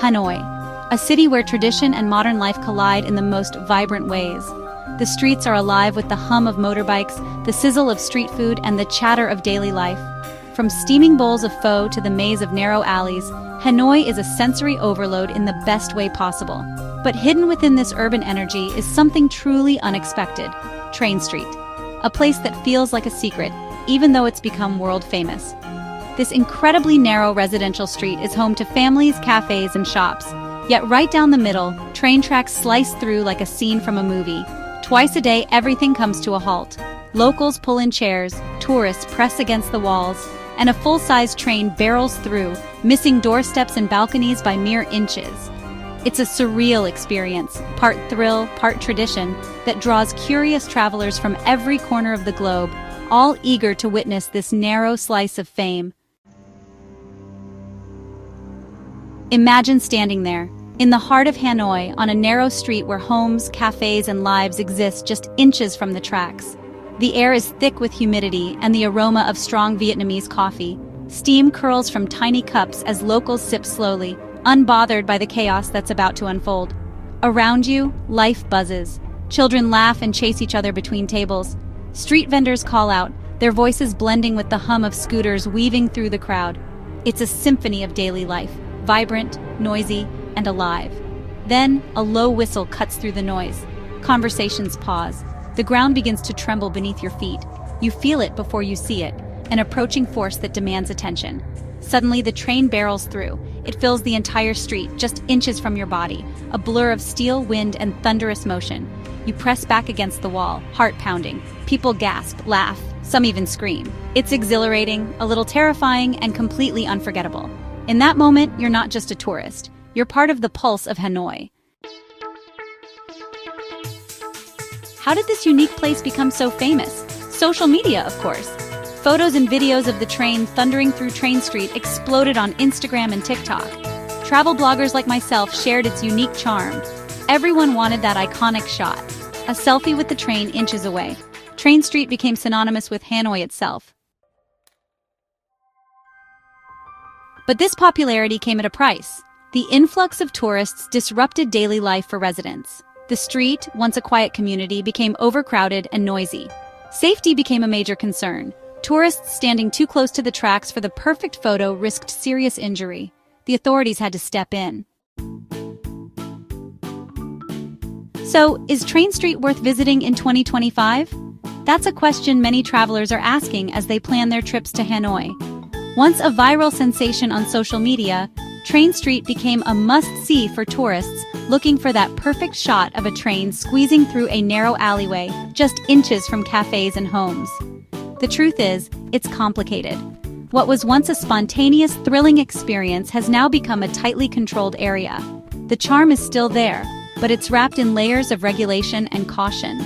Hanoi, a city where tradition and modern life collide in the most vibrant ways. The streets are alive with the hum of motorbikes, the sizzle of street food, and the chatter of daily life. From steaming bowls of pho to the maze of narrow alleys, Hanoi is a sensory overload in the best way possible. But hidden within this urban energy is something truly unexpected: Train Street. A place that feels like a secret, even though it's become world famous. This incredibly narrow residential street is home to families, cafes, and shops. Yet right down the middle, train tracks slice through like a scene from a movie. Twice a day, everything comes to a halt. Locals pull in chairs, tourists press against the walls, and a full-size train barrels through, missing doorsteps and balconies by mere inches. It's a surreal experience, part thrill, part tradition, that draws curious travelers from every corner of the globe, all eager to witness this narrow slice of fame. Imagine standing there, in the heart of Hanoi, on a narrow street where homes, cafes, and lives exist just inches from the tracks. The air is thick with humidity and the aroma of strong Vietnamese coffee. Steam curls from tiny cups as locals sip slowly, unbothered by the chaos that's about to unfold. Around you, life buzzes. Children laugh and chase each other between tables. Street vendors call out, their voices blending with the hum of scooters weaving through the crowd. It's a symphony of daily life, vibrant, noisy, and alive. Then, a low whistle cuts through the noise. Conversations pause. The ground begins to tremble beneath your feet. You feel it before you see it, an approaching force that demands attention. Suddenly, the train barrels through. It fills the entire street, just inches from your body, a blur of steel, wind, and thunderous motion. You press back against the wall, heart pounding. People gasp, laugh, some even scream. It's exhilarating, a little terrifying, and completely unforgettable. In that moment, you're not just a tourist. You're part of the pulse of Hanoi. How did this unique place become so famous? Social media, of course. Photos and videos of the train thundering through Train Street exploded on Instagram and TikTok. Travel bloggers like myself shared its unique charm. Everyone wanted that iconic shot. A selfie with the train inches away. Train Street became synonymous with Hanoi itself. But this popularity came at a price. The influx of tourists disrupted daily life for residents. The street, once a quiet community, became overcrowded and noisy. Safety became a major concern. Tourists standing too close to the tracks for the perfect photo risked serious injury. The authorities had to step in. So, is Train Street worth visiting in 2025? That's a question many travelers are asking as they plan their trips to Hanoi. Once a viral sensation on social media, Train Street became a must-see for tourists looking for that perfect shot of a train squeezing through a narrow alleyway just inches from cafes and homes. The truth is, it's complicated. What was once a spontaneous, thrilling experience has now become a tightly controlled area. The charm is still there, but it's wrapped in layers of regulation and caution.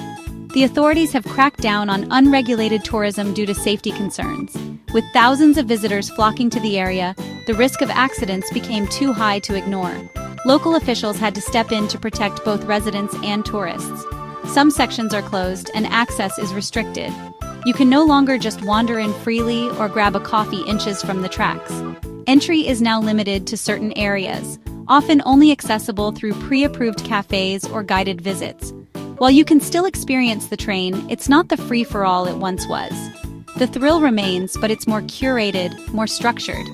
The authorities have cracked down on unregulated tourism due to safety concerns. With thousands of visitors flocking to the area, the risk of accidents became too high to ignore. Local officials had to step in to protect both residents and tourists. Some sections are closed and access is restricted. You can no longer just wander in freely or grab a coffee inches from the tracks. Entry is now limited to certain areas, often only accessible through pre-approved cafes or guided visits. While you can still experience the train, it's not the free-for-all it once was. The thrill remains, but it's more curated, more structured.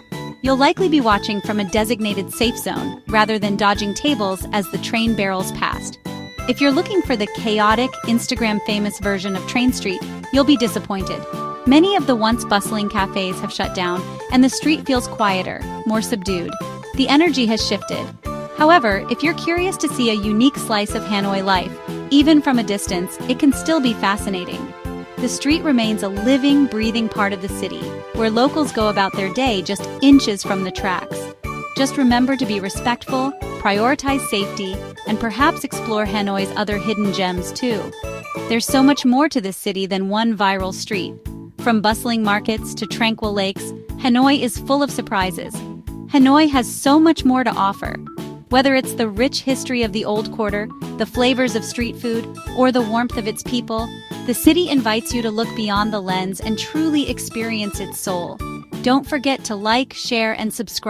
You'll likely be watching from a designated safe zone, rather than dodging tables as the train barrels past. If you're looking for the chaotic, Instagram-famous version of Train Street, you'll be disappointed. Many of the once bustling cafes have shut down, and the street feels quieter, more subdued. The energy has shifted. However, if you're curious to see a unique slice of Hanoi life, even from a distance, it can still be fascinating. The street remains a living, breathing part of the city, where locals go about their day just inches from the tracks. Just remember to be respectful, prioritize safety, and perhaps explore Hanoi's other hidden gems too. There's so much more to this city than one viral street. From bustling markets to tranquil lakes, Hanoi is full of surprises. Hanoi has so much more to offer. Whether it's the rich history of the Old Quarter, the flavors of street food, or the warmth of its people, the city invites you to look beyond the lens and truly experience its soul. Don't forget to like, share, and subscribe.